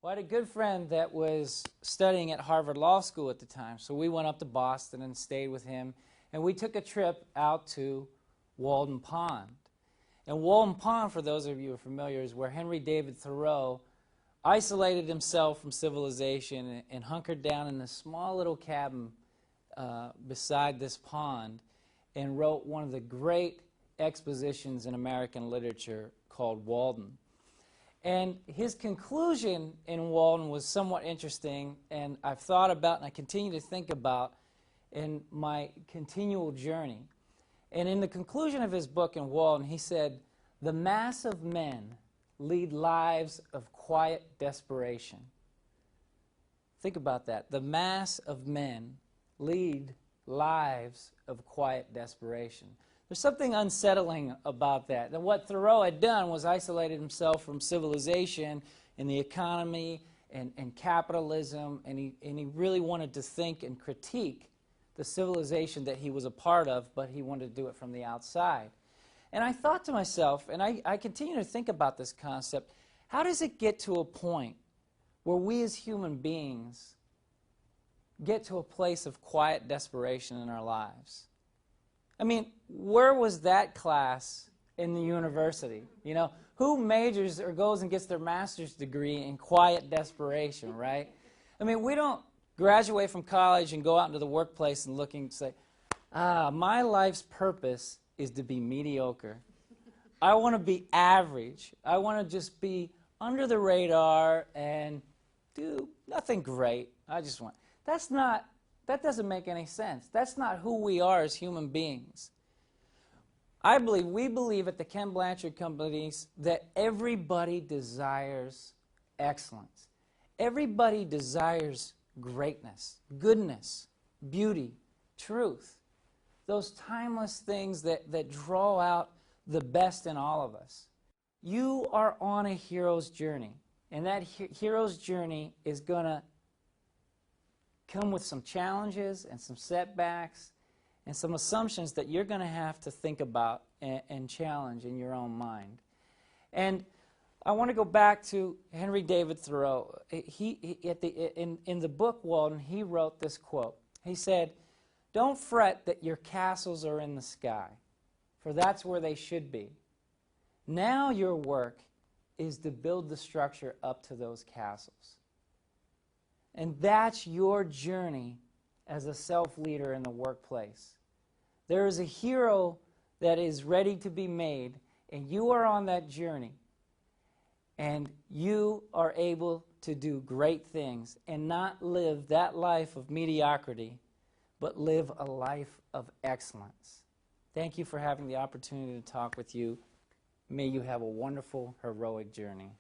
Well, I had a good friend that was studying at Harvard Law School at the time, so we went up to Boston and stayed with him, and we took a trip out to Walden Pond. And Walden Pond, for those of you who are familiar, is where Henry David Thoreau isolated himself from civilization and hunkered down in a small little cabin beside this pond and wrote one of the great expositions in American literature called Walden. And his conclusion in Walden was somewhat interesting, and I've thought about and I continue to think about in my continual journey. And in the conclusion of his book in Walden, he said, "The mass of men lead lives of quiet desperation." Think about that. The mass of men lead lives of quiet desperation. There's something unsettling about that. And what Thoreau had done was isolated himself from civilization and the economy and capitalism, and he really wanted to think and critique the civilization that he was a part of, but he wanted to do it from the outside. And I thought to myself, and I continue to think about this concept, how does it get to a point where we as human beings get to a place of quiet desperation in our lives? I mean, where was that class in the university? You know, who majors or goes and gets their master's degree in quiet desperation, right? I mean, we don't graduate from college and go out into the workplace and look and say, my life's purpose is to be mediocre. I want to be average. I want to just be under the radar and do nothing great. I just want... That doesn't make any sense. That's not who we are as human beings. We believe at the Ken Blanchard Companies that everybody desires excellence. Everybody desires greatness, goodness, beauty, truth. Those timeless things that draw out the best in all of us. You are on a hero's journey, and that hero's journey is going to come with some challenges and some setbacks and some assumptions that you're going to have to think about and challenge in your own mind. And I want to go back to Henry David Thoreau. In the book Walden, he wrote this quote. He said, "Don't fret that your castles are in the sky, for that's where they should be. Now your work is to build the structure up to those castles." And that's your journey as a self-leader in the workplace. There is a hero that is ready to be made, and you are on that journey. And you are able to do great things and not live that life of mediocrity, but live a life of excellence. Thank you for having the opportunity to talk with you. May you have a wonderful, heroic journey.